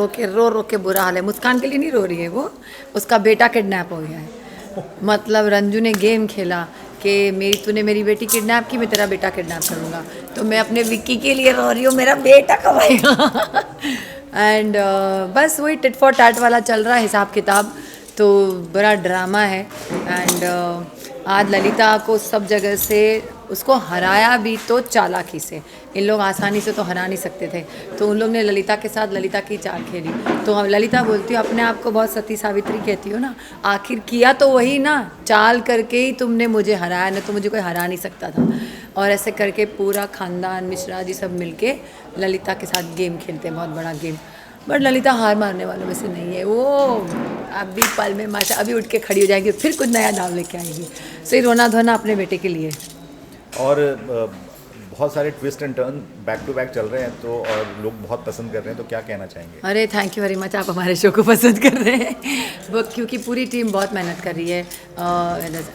रो के बुरा हाल है। मुस्कान के लिए नहीं रो रही है वो, उसका बेटा किडनैप हो गया है। मतलब रंजू ने गेम खेला कि तूने मेरी बेटी किडनैप की, मैं तेरा बेटा किडनैप करूँगा। तो मैं अपने विक्की के लिए रो रही हूँ, मेरा बेटा कब आएगा। एंड बस वही टिट फॉर टैट वाला चल रहा है हिसाब किताब, तो बड़ा ड्रामा है। एंड आज ललिता को सब जगह से उसको हराया भी तो चालाकी से। इन लोग आसानी से तो हरा नहीं सकते थे, तो उन लोग ने ललिता के साथ ललिता की चाल खेली। तो हम ललिता बोलती हो अपने आप को बहुत सती सावित्री कहती हो ना, आखिर किया तो वही ना, चाल करके ही तुमने मुझे हराया, ना तो मुझे कोई हरा नहीं सकता था। और ऐसे करके पूरा खानदान मिश्रा जी सब मिलके ललिता के साथ गेम खेलते हैं, बहुत बड़ा गेम। बट ललिता हार मारने वालों में से नहीं है, वो अभी पल में माशा अभी उठ के खड़ी हो जाएगी, फिर कुछ नया दाव लेके आएगी। सो रोना धोना अपने बेटे के लिए। और बहुत सारे twist and turn back to back चल रहे हैं, तो और लोग बहुत पसंद कर रहे हैं, तो क्या कहना चाहेंगे? अरे थैंक यू वेरी मच, आप हमारे शो को पसंद कर रहे हैं वो, क्योंकि पूरी टीम बहुत मेहनत कर रही है।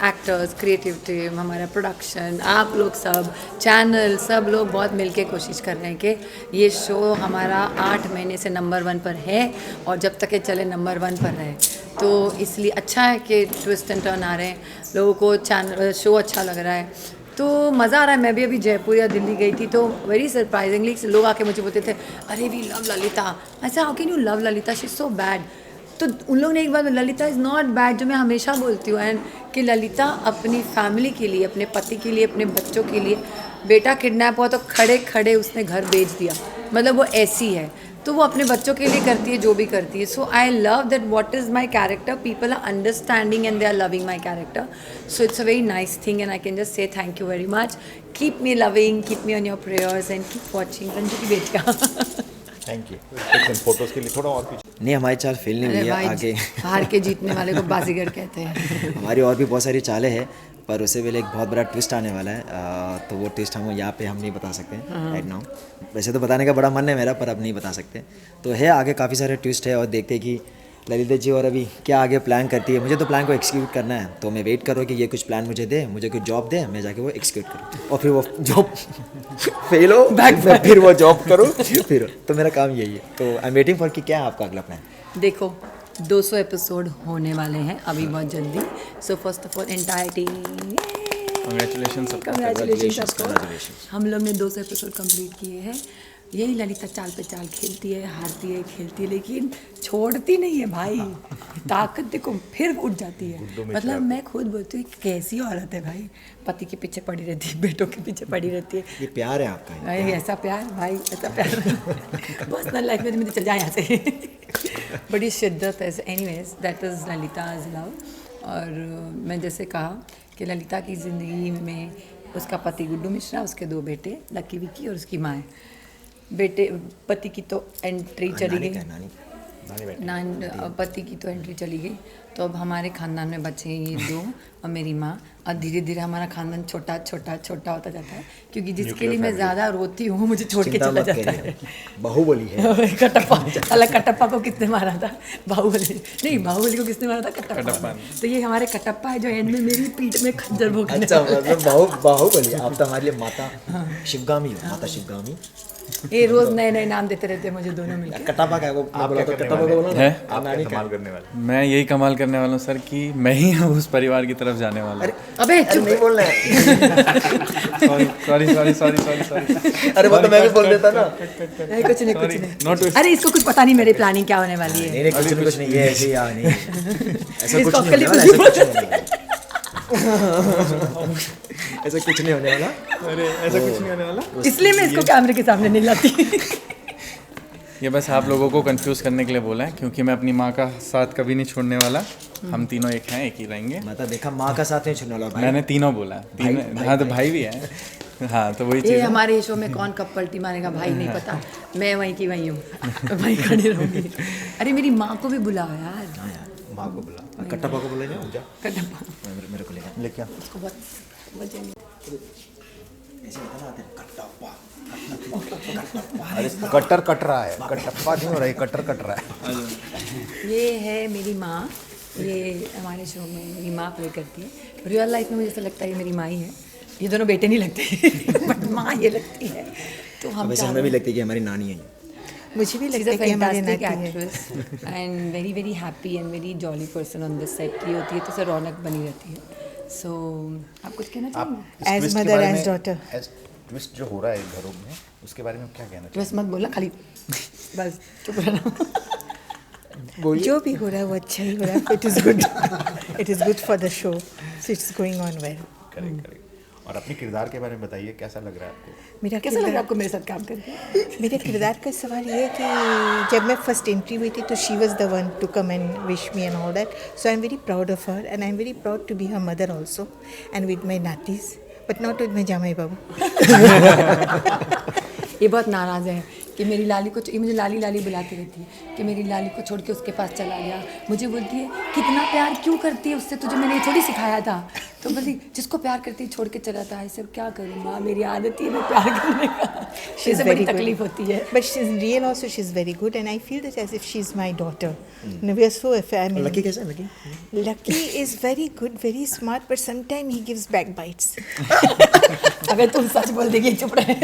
एक्टर्स, क्रिएटिव टीम, हमारा प्रोडक्शन, आप लोग सब, चैनल, सब लोग बहुत मिलके कोशिश कर रहे हैं कि ये शो हमारा 8 महीने से नंबर 1 पर है, और जब तक ये चले नंबर 1 पर रहे। तो इसलिए अच्छा है कि ट्विस्ट एंड टर्न आ रहे हैं, लोगों को चैनल शो अच्छा लग रहा है, तो मज़ा आ रहा है। मैं भी अभी जयपुर या दिल्ली गई थी, तो वेरी सरप्राइजिंगली लोग आके मुझे बोलते थे, अरे वी लव ललिता। ऐसा how can you love Lalita, she is so bad. तो उन लोग ने एक बार, ललिता इज़ नॉट बैड, जो मैं हमेशा बोलती हूँ, एंड कि ललिता अपनी फैमिली के लिए, अपने पति के लिए, अपने बच्चों के लिए, बेटा किडनैप हुआ तो खड़े खड़े उसने घर बेच दिया, मतलब वो ऐसी है। तो वो अपने बच्चों के लिए करती है जो भी करती है। So I love that what is my character, people are understanding and they are loving my character. So it's a very nice thing and I can just say thank you very much. Keep me loving, keep me on your prayers and keep watching Ranju की बेटियाँ। Thank you. Photos के लिए थोड़ा और पीछे नहीं, हमारी चाल फेल नहीं हुई है। आगे हार के जीतने वाले को बाजीगर कहते हैं। हमारी और भी बहुत सारी चालें हैं, पर उससे पहले एक बहुत बड़ा ट्विस्ट आने वाला है। तो वो ट्विस्ट हम यहाँ पे हम नहीं बता सकते राइट नाउ। वैसे तो बताने का बड़ा मन है मेरा, पर अब नहीं बता सकते। तो है आगे काफ़ी सारे ट्विस्ट है, और देखते हैं कि ललिता जी और अभी क्या आगे प्लान करती है। मुझे तो प्लान को एक्सिक्यूट करना है, तो मैं वेट करूँ कि ये कुछ प्लान मुझे दे, मुझे कुछ जॉब दे, मैं जाके वो एक्सिक्यूट करूँ, और फिर वो जॉब फेल हो मैं फिर वो जॉब करूँ फिर। तो मेरा काम यही है। तो आई एम वेटिंग फॉर कि क्या है आपका अगला प्लान। देखो 200 एपिसोड होने वाले हैं अभी बहुत जल्दी। So first of all entire team congratulation. हम लोग ने 200 एपिसोड कंप्लीट किए हैं। यही ललिता चाल पे चाल खेलती है, हारती है, खेलती है, लेकिन छोड़ती नहीं है भाई। ताकत देखो, फिर उठ जाती है। मतलब मैं खुद बोलती हूँ कैसी औरत है भाई, पति के पीछे पड़ी रहती है, बेटों के पीछे पड़ी रहती है। ये प्यार है आपका? भाई ऐसा प्यार, भाई ऐसा प्यार पर्सनल लाइफ में मुझे चल जाए यहाँ से। बड़ी शिद्दत है। Anyways that is Lalita's love. और मैं जैसे कहा कि ललिता की ज़िंदगी में उसका पति गुड्डू मिश्रा, उसके 2 बेटे लकी विक्की और उसकी माँ है। बेटे पति की तो एंट्री चली गई, पति की तो एंट्री चली गई, तो अब हमारे ख़ानदान में बचे ये 2 और मेरी माँ। और धीरे धीरे हमारा ख़ानदान छोटा छोटा छोटा होता जाता है, क्योंकि जिसके लिए मैं ज़्यादा रोती हूँ मुझे छोड़ के चला जाता है। बाहुबली है। कटप्पा, अलग कटप्पा को किसने मारा था? बाहुबली नहीं, बाहुबली को किसने मारा था? कटप्पा। तो ये हमारे कटप्पा है जो एंड में मेरी पीठ में खंजर भोंकने। अच्छा, मतलब बाहुबली। आप तो हमारे लिए माता शिवगामी हो, माता शिवगामी। ये रोज नए नए नाम देते रहते हैं मुझे दोनों मिलकर। कटप्पा क्या वो आप बोला, तो कटप्पा को बोला ना। आप क्या कमाल करने वाले? मैं यही कमाल करने वाला हूँ सर, कि मैं ही उस परिवार की तरफ जाने वाला हूँ। अबे चुप नहीं बोलना है। सॉरी। अरे वो तो मैं भी बोल देता ना। नहीं, कुछ नहीं। अरे इसको कुछ पता नहीं मेरी प्लानिंग क्या होने वाली है। नहीं कुछ नहीं, ये ऐसे ही नहीं ऐसा इसको कुछ अक्ल ही नहीं कुछ ऐसा कुछ नहीं होने वाला। अरे ऐसा कुछ नहीं होने वाला, इसलिए मैं इसको कैमरे के सामने नहीं लाती। ये बस आप लोगों को कंफ्यूज करने के लिए बोला है, क्योंकि मैं अपनी माँ का साथ कभी नहीं छोड़ने वाला। हम तीनों एक हैं, एक ही रहेंगे। मतलब देखा, माँ का साथ नहीं छोड़ने वाला भाई। मैंने तीनों बोला, तीनों। हाँ तो भाई भी है। हाँ तो वही चीज़ ये है। हमारे शो में कौन कब पलटी मारेगा भाई नहीं पता, मैं वहीं की वहीं हूँ, वहीं खड़ी रहूँगी। अरे मेरी माँ को भी बुलाओ यार। हाँ यार, माँ को बुला, कटप्पा को बुला जा। कटप्पा मेरे को लेके उसको बहुत मजे नहीं। ऐसे बताना आते हैं, कटप्पा। अरे कटर कट रहा है, कटप्पा नहीं हो रहा है, कटर कट रहा है। ये है मेरी माँ, ये हमारे शो में मेरी माँ प्ले करती है। रियल लाइफ में मुझे ऐसा लगता है ये मेरी माँ ही है। ये दोनों बेटे नहीं लगते बट माँ ये लगती है। तो हम वैसे हमें भी लगती है कि हमारी नानी है। मुझे भी She's लगता a है कि हमारे fantastic नाती है। actress and very very happy and very jolly person on this set की होती है तो उसे रौनक बनी रहती है. So आप कुछ कहना आप चाहेंगे? इस As twist के mother, बारे as में- daughter. as ट्विस्ट जो हो रहा है घरों में उसके बारे में आप क्या कहना बस मत बोलना खाली बस चुप रहना. जो भी हो रहा है वो अच्छा ही हो रहा है. It is good. It is good for the show. So it's going on well. Correct correct. और अपने किरदार के बारे में बताइए, कैसा लग रहा है आपको? मेरा कैसा लग रहा है किरदार आपको मेरे साथ काम करके? मेरे किरदार का सवाल ये है कि जब मैं फर्स्ट एंट्री हुई थी तो she was the one to come and wish me and all that. So I am very proud of her and I am very proud to be her mother also and with my नातीज but not with my जामाई बाबू. ये बहुत नाराज़ है कि मेरी लाली को, ये मुझे लाली लाली बुलाती रहती है कि मेरी लाली को छोड़ के उसके पास चला गया. मुझे बोलती है कितना प्यार क्यों करती है उससे, तुझे मैंने ये थोड़ी सिखाया था. तो बोलती जिसको प्यार करती है छोड़ के चला था. ऐसे क्या करूँ माँ, मेरी आदत ही है मैं प्यार करने का. इससे बड़ी तकलीफ होती है. But she's real also. She's very good, and I feel that as if she's my daughter. No, we are so family. Lucky कैसा है? Lucky Lucky is very good, very smart, but sometimes he gives backbites. अगर तुम सच बोल देगी चुप रहे.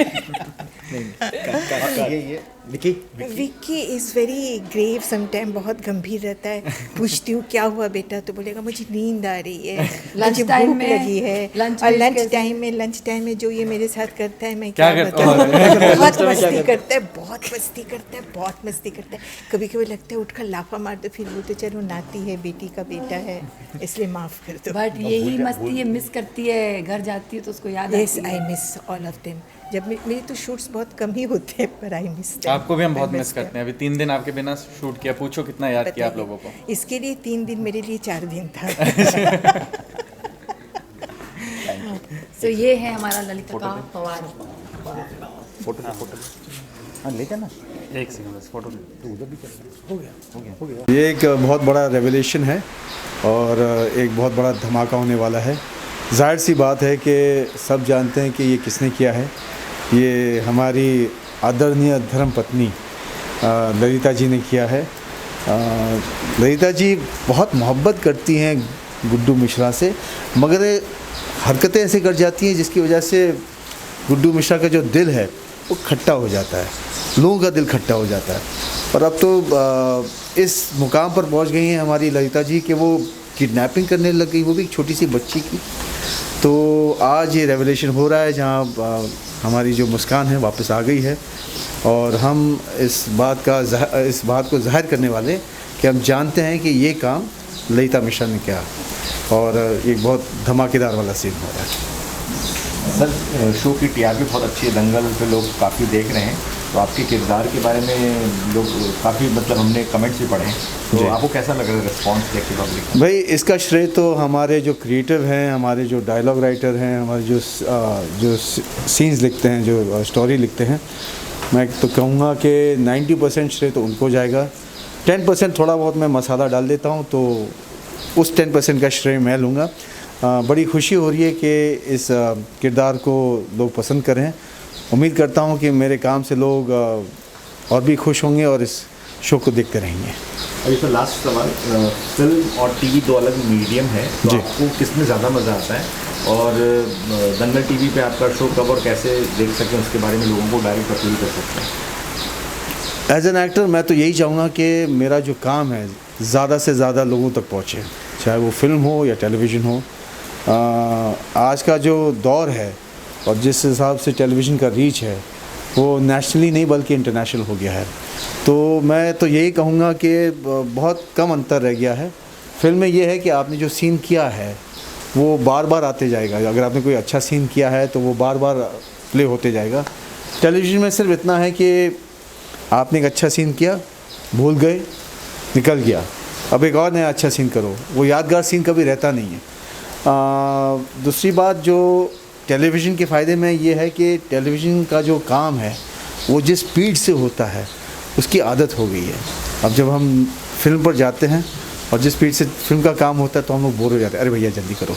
ये Vicky Vicky is very grave. Sometimes बहुत गंभीर रहता है. पूछती हूँ क्या हुआ बेटा, तो बोलेगा मुझे नींद आ रही है, Lunch मुझे time भूख में- लगी है. lunch और में लंच कैसे- टाइम में जो ये मेरे साथ करता है मैं क्या क्या करता बताऊँ. है? बहुत time में क्या मस्ती करता करता है, बहुत मस्ती करता है, बहुत मस्ती करता है. कभी कभी लगता है उठकर लाफा मार दो, फिर बोलते चलो नाती है, बेटी का बेटा है, इसलिए माफ़ कर दो. बट यही मस्ती ये मिस करती है. घर जाती है तो उसको याद Yes, आती I है. miss all of them. जब मेरे तो शूट्स बहुत कम ही होते हैं पर आई मिस आपको भी हम बहुत मिस करते हैं. अभी 3 दिन आपके बिना शूट किया, पूछो कितना याद किया आप लोगों को. इसके लिए 3 दिन मेरे लिए 4 दिन था. तो ये है हमारा ललिता का पवार. फोटो हाँ ले जाना. एक सेकंड बस फोटो. ये एक बहुत बड़ा रेवलेशन है और एक बहुत बड़ा धमाका होने वाला है. जाहिर सी बात है कि सब जानते हैं कि ये किसने किया है. ये हमारी आदरणीय धर्मपत्नी ललिता जी ने किया है. ललिता जी बहुत मोहब्बत करती हैं गुड्डू मिश्रा से, मगर हरकतें ऐसे कर जाती हैं जिसकी वजह से गुड्डू मिश्रा का जो दिल है वो खट्टा हो जाता है, लोगों का दिल खट्टा हो जाता है. और अब तो इस मुकाम पर पहुंच गई हैं हमारी ललिता जी कि वो किडनैपिंग करने लग गई, वो भी एक छोटी सी बच्ची की. तो आज ये रेवलेशन हो रहा है जहाँ हमारी जो मुस्कान है वापस आ गई है और हम इस बात को ज़ाहिर करने वाले कि हम जानते हैं कि ये काम ललिता मिश्रा ने किया और एक बहुत धमाकेदार वाला सीन हो रहा है. सर शो की टीआरपी बहुत अच्छी है, दंगल पे लोग काफ़ी देख रहे हैं, तो आपके किरदार के बारे में लोग काफ़ी मतलब हमने कमेंट्स भी पढ़े हैं, तो आपको कैसा लग रहा है रिस्पॉन्स देख के पब्लिक? भाई इसका श्रेय तो हमारे जो क्रिएटिव हैं, हमारे जो डायलॉग राइटर हैं, हमारे जो सीन्स लिखते हैं, जो स्टोरी लिखते हैं, मैं तो कहूँगा कि 90% श्रेय तो उनको जाएगा. 10% थोड़ा बहुत मैं मसाला डाल देता हूँ, तो उस 10% का श्रेय मैं लूँगा. बड़ी खुशी हो रही है कि इस किरदार को लोग पसंद करें. उम्मीद करता हूँ कि मेरे काम से लोग और भी खुश होंगे और इस शो को देखते रहेंगे. अभी तो लास्ट सवाल, फिल्म और टीवी दो अलग मीडियम है, तो जी. आपको किसमें ज़्यादा मज़ा आता है? और दंगल टीवी पे आपका शो कब और कैसे देख सकते हैं, उसके बारे में लोगों को डायरेक्ट अपील कर सकते हैं? एज एन एक्टर मैं तो यही चाहूँगा कि मेरा जो काम है ज़्यादा से ज़्यादा लोगों तक पहुँचे, चाहे वो फिल्म हो या टेलीविज़न हो. आज का जो दौर है और जिस हिसाब से टेलीविज़न का रीच है वो नेशनली नहीं बल्कि इंटरनेशनल हो गया है. तो मैं तो यही कहूँगा कि बहुत कम अंतर रह गया है. फिल्म में ये है कि आपने जो सीन किया है वो बार बार आते जाएगा. अगर आपने कोई अच्छा सीन किया है तो वो बार बार प्ले होते जाएगा. टेलीविज़न में सिर्फ इतना है कि आपने एक अच्छा सीन किया, भूल गए, निकल गया, अब एक और नया अच्छा सीन करो. वो यादगार सीन कभी रहता नहीं है. दूसरी बात जो टेलीविज़न के फ़ायदे में ये है कि टेलीविज़न का जो काम है वो जिस स्पीड से होता है उसकी आदत हो गई है. अब जब हम फिल्म पर जाते हैं और जिस स्पीड से फिल्म का काम होता है तो हम लोग बोर हो जाते हैं, अरे भैया जल्दी करो,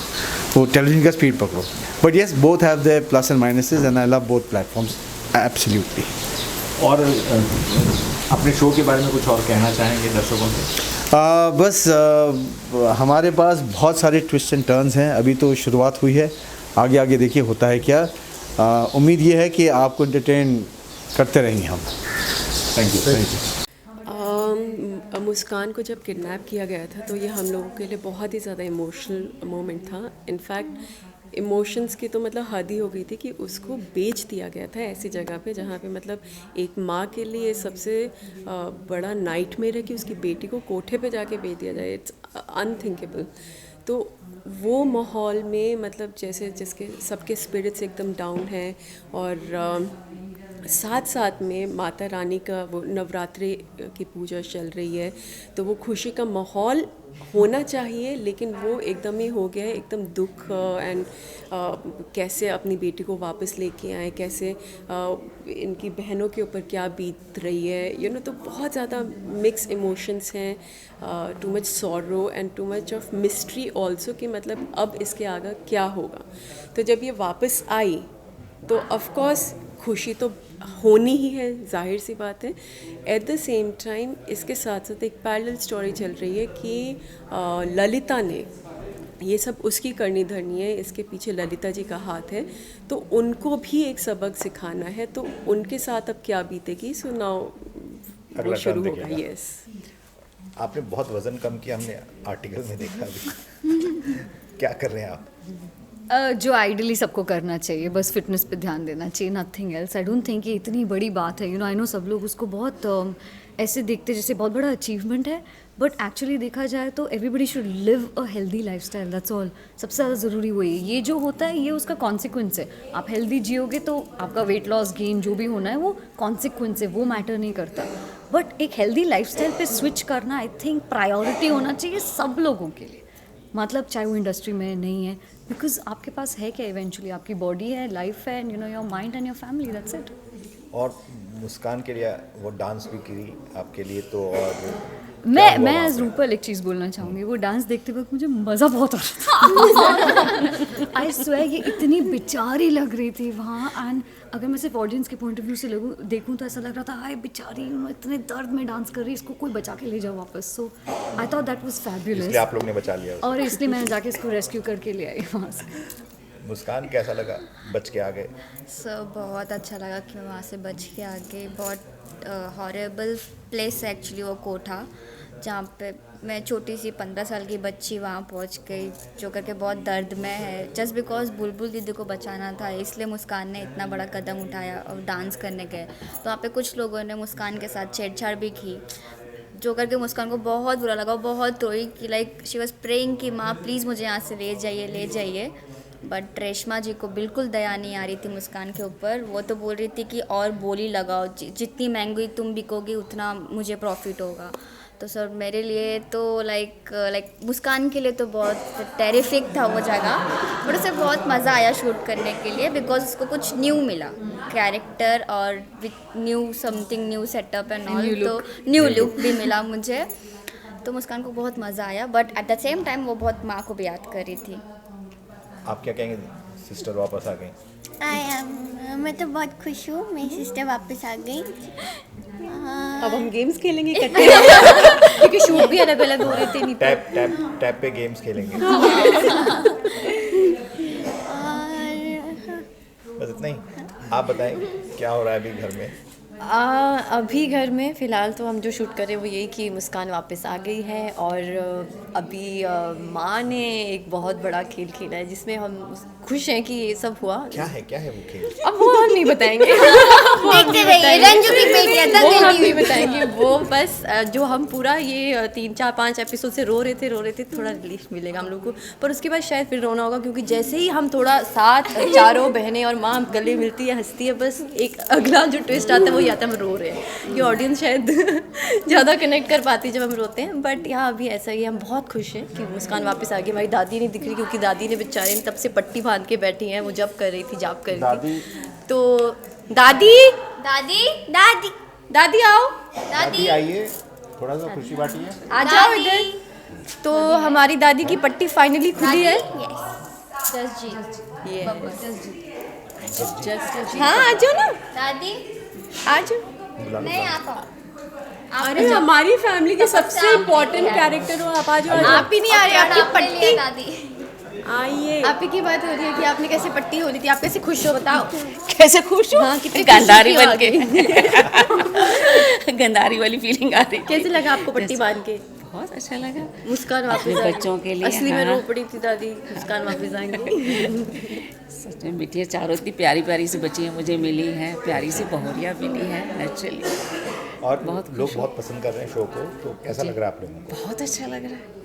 वो टेलीविज़न का स्पीड पकड़ो. But yes, both have their plus and minuses and I love both platforms absolutely. और अपने शो के बारे में कुछ और कहना चाहेंगे दर्शकों से? बस हमारे पास बहुत सारे ट्विस्ट एंड टर्न्स हैं. अभी तो शुरुआत हुई है, आगे आगे देखिए होता है क्या. उम्मीद ये है कि आपको एंटरटेन करते रहेंगे हम. Thank you. मुस्कान को जब किडनैप किया गया था तो ये हम लोगों के लिए बहुत ही ज़्यादा इमोशनल मोमेंट था। इनफैक्ट इमोशंस की तो मतलब हद ही हो गई थी कि उसको बेच दिया गया था ऐसी जगह पे जहाँ पे मतलब एक माँ के लिए सबसे बड़ा नाइटमेयर है कि उसकी बेटी को कोठे पे जाके बेच दिया जाए। It's unthinkable. तो वो माहौल में मतलब जैसे जिसके सबके स्पिरिट्स एकदम डाउन हैं और साथ साथ में माता रानी का वो नवरात्रि की पूजा चल रही है तो वो खुशी का माहौल होना चाहिए लेकिन वो एकदम ही हो गया है एकदम दुख एंड कैसे अपनी बेटी को वापस लेके आए, कैसे इनकी बहनों के ऊपर क्या बीत रही है तो बहुत ज़्यादा मिक्स इमोशंस हैं, too much sorrow and too much of mystery also कि मतलब अब इसके आगे क्या होगा। तो जब ये वापस आई तो ऑफ कोर्स खुशी तो होनी ही है, जाहिर सी बात है। एट द सेम टाइम इसके साथ साथ एक पैरेलल स्टोरी चल रही है कि ललिता ने ये सब उसकी करनी धरनी है, इसके पीछे ललिता जी का हाथ है, तो उनको भी एक सबक सिखाना है। तो उनके साथ अब क्या बीतेगी, सो नाउ वो शुरू होगा। यस, आपने बहुत वजन कम किया, हमने आर्टिकल में देखा अभी। क्या कर रहे हैं आप? जो आइडियली सबको करना चाहिए, बस फिटनेस पे ध्यान देना चाहिए, nothing else. I don't think ये इतनी बड़ी बात है। आई नो सब लोग उसको बहुत ऐसे देखते जैसे बहुत बड़ा अचीवमेंट है, बट एक्चुअली देखा जाए तो everybody should live a healthy lifestyle, that's all. सबसे ज़्यादा ज़रूरी वही है। ये जो होता है ये उसका कॉन्सिक्वेंस है। आप हेल्दी जियोगे तो आपका वेट लॉस गेन जो भी होना है वो कॉन्सिक्वेंस है, वो मैटर नहीं करता। बट एक हेल्दी लाइफस्टाइल पे स्विच करना आई थिंक प्रायोरिटी होना चाहिए सब लोगों के लिए, मतलब चाहे वो इंडस्ट्री में नहीं है, बिकॉज आपके पास है क्या इवेंचुअली, आपकी बॉडी है, लाइफ है, your mind and your family, that's it. और मुस्कान के लिए वो डांस भी करी आपके लिए, तो और मैं एज रूपल एक चीज़ बोलना चाहूँगी, वो डांस देखते वक्त मुझे मज़ा बहुत आ रहा था। आई स्वेयर ये इतनी बेचारी लग रही थी वहाँ, एंड अगर मैं सिर्फ ऑडियंस के पॉइंट ऑफ व्यू से देखूँ तो ऐसा लग रहा था हाय बेचारी इतने दर्द में डांस कर रही है, इसको कोई बचा के ले जाओ वापस। So I thought that was fabulous, इसलिए आप लोग ने बचा लिया और इसलिए मैंने जाके इसको रेस्क्यू करके ले आई वहाँ से। मुस्कान कैसा लगा बच के आ गए? सर बहुत अच्छा लगा कि मैं वहाँ से बच के आ गई। बहुत हॉरेबल प्लेस है एक्चुअली वो कोठा, जहाँ पे मैं छोटी सी 15 साल की बच्ची वहाँ पहुँच गई, जो करके बहुत दर्द में है। जस्ट बिकॉज बुलबुल दीदी को बचाना था, इसलिए मुस्कान ने इतना बड़ा कदम उठाया और डांस करने गए। तो वहाँ पे कुछ लोगों ने मुस्कान के साथ छेड़छाड़ भी की, जो करके मुस्कान को बहुत बुरा लगा, बहुत रोई कि लाइक शी वॉज प्रेइंग कि माँ प्लीज़ मुझे यहाँ से ले जाइए। बट रेशमा जी को बिल्कुल दया नहीं आ रही थी मुस्कान के ऊपर। वो तो बोल रही थी कि और बोली लगाओ, जितनी महंगी तुम बिकोगी उतना मुझे प्रॉफिट होगा। तो सर मेरे लिए तो लाइक मुस्कान के लिए तो बहुत टेरिफिक था वो जगह, बट उसे बहुत मज़ा आया शूट करने के लिए, बिकॉज उसको कुछ न्यू मिला कैरेक्टर और with new something, new setup and all, तो न्यू लुक भी मिला मुझे। तो मुस्कान को बहुत मज़ा आया, but at the same time वो बहुत माँ को भी याद कर रही थी। आप क्या कहेंगे, सिस्टर वापस आ गई? मैं तो बहुत खुश हूँ, मेरी सिस्टर वापस आ गई। अब हम गेम्स खेलेंगे इकट्ठे क्योंकि शूट भी अलग अलग हो रहे थे। नहीं टैप पे गेम्स खेलेंगे। बस इतना ही। आप बताएं क्या हो रहा है अभी घर में? अभी घर में फ़िलहाल तो हम जो शूट कर रहे हैं वो यही कि मुस्कान वापस आ गई है, और अभी माँ ने एक बहुत बड़ा खेल खेला है जिसमें हम खुश हैं कि ये सब हुआ। क्या है वो खेल? अब वो हम नहीं बताएंगे। देखते रहिए, रंजू की बेटी है, वो हम नहीं बताएंगे। वो बस जो हम पूरा ये 3, 4, 5 एपिसोड से रो रहे थे, थोड़ा रिलीफ मिलेगा हम लोग को, पर उसके बाद शायद फिर रोना होगा, क्योंकि जैसे ही हम थोड़ा साथ चारों बहनें और माँ गले मिलती है, हंसती है, बस एक अगला जो ट्विस्ट आता है वो आता है हम रो रहे हैं। ये ऑडियंस शायद ज़्यादा कनेक्ट कर पाती है जब हम रोते हैं, बट यहाँ अभी ऐसा ही हम बहुत खुश हैं कि मुस्कान वापस आ गई। हमारी दादी नहीं दिख रही, क्योंकि दादी ने बेचारे ने तब से पट्टी बांध के बैठी हैं, वो जाप कर रही थी। तो दादी आओ, दादी आइए, थोड़ा सा खुशी बांटिए, आ जाओ इधर। तो हमारी दादी की पट्टी फाइनली खुली है। हाँ आ जाओ ना दादी, आ जाओ। नहीं आप अरे हमारी फैमिली के सबसे इम्पोर्टेंट कैरेक्टर हो, आप आ जाओ। आप ही नहीं आ रहे, आपकी पट्टी दादी आइए। आप ही की बात हो रही है कि आपने कैसे पट्टी हो रही थी, आप कैसे खुश हो बताओ। कैसे खुश हूँ? हाँ, कितनी गंधारी खुशी बन की के गंधारी वाली फीलिंग आ रही थी। कैसे लगा आपको पट्टी बांध के? बहुत अच्छा लगा। मुस्कान वापस अपने बच्चों के लिए, असली में हाँ। रो पड़ी थी दादी, मुस्कान वापस आएंगे। सच में बेटियाँ चारों इतनी प्यारी प्यारी सी बच्चियाँ मुझे मिली हैं, प्यारी सी बहुरिया मिली है नेचुरली। और लोग बहुत पसंद कर रहे हैं शो को, तो कैसा लग रहा है आप लोगों को? बहुत अच्छा लग रहा है।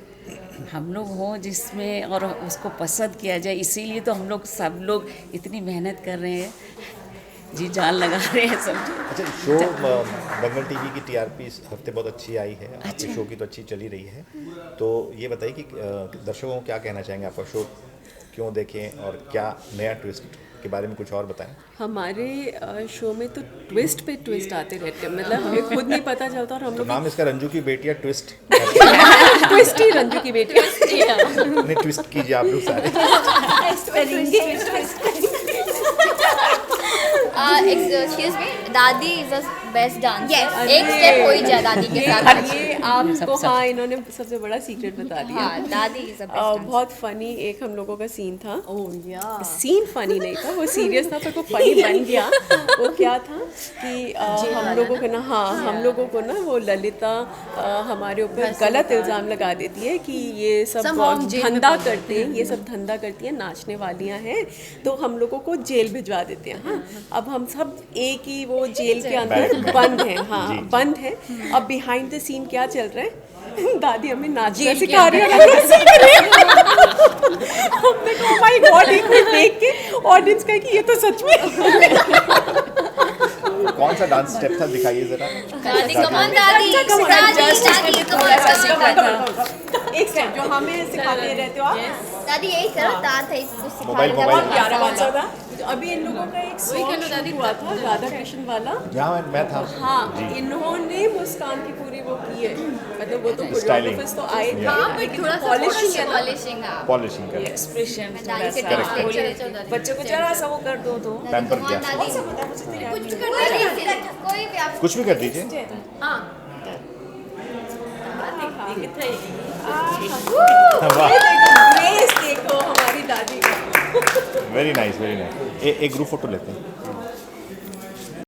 हम लोग हों जिसमें और उसको पसंद किया जाए, इसीलिए तो हम लोग सब लोग इतनी मेहनत कर रहे हैं, जी जान लगा रहे हैं सब। अच्छा, शो दंगल टीवी की टीआरपी इस हफ्ते बहुत अच्छी आई है, आपके शो की तो अच्छी चली रही है, तो ये बताइए कि दर्शकों को क्या कहना चाहेंगे, आपका शो क्यों देखें और क्या नया ट्विस्ट के बारे में कुछ और बताएं। हमारे शो में तो ट्विस्ट पे ट्विस्ट आते रहते हैं, मतलब हमें खुद नहीं पता चलता। और हम तो लोग नाम इसका रंजू की बेटियां ट्विस्ट ट्विस्ट ही रंजू की बेटी नहीं, ट्विस्ट कीजिए आप लोग सारे। एक्सक्यूज मी, दादी इज द बेस्ट डांसर। एक स्टेप हो ही जाए दादी के साथ। ये आपको, हाँ, इन्होंने सबसे बड़ा सीक्रेट बता दिया। हाँ, दादी इज द बेस्ट। बहुत फनी एक हम लोगों का सीन था। ओह सीन फनी नहीं था, वो सीरियस था, पर वो फनी बन गया। वो क्या था कि हम लोगों को ना, हाँ, हम लोगों को ना वो ललिता हमारे ऊपर गलत इल्ज़ाम लगा देती है कि ये सब धंधा करते हैं, ये सब धंधा करती हैं, नाचने वालियाँ हैं, तो हम लोगों को जेल भिजवा देते हैं। हाँ, अब हम सब एक ही वो जेल के अंदर बंद हैं। हाँ, बंद है। अब बिहाइंड द सीन क्या चल रहा है, दादी हमें नाचना सिखा रही है। हमने कहा माय गॉड, एक मिनट देख के ऑडियंस कहे कि ये तो सच में। कौन सा डांस स्टेप था, दिखाइए जरा। दादी कम ऑन, दादी दादी कम ऑन। एक स्टेप जो हमें सिखाते रहते हो आप। दादी यही करो, दादी इसको सिखा मोबाइल बहुत प्यारा वाला था। अभी इन लोगों का एक सॉन्ग दादी हुआ था, राधा कृष्ण वाला। यहाँ मैं था। हाँ, इन्होंने मुस्कान की पूरी वो की है, मतलब वो तो कोरियोग्राफर्स तो आए थे, हाँ, लेकिन थोड़ा पॉलिशिंग है, पॉलिशिंग कर एक्सप्रेशन दादी बच्चे को जरा सा वो कर दो तो पैम्पर किया, कुछ कर कोई भी आप कुछ भी कर दीजिए। हाँ ग्रेस देखो हमारी दादी का। Very nice, very nice. एक ग्रुप फोटो लेते हैं।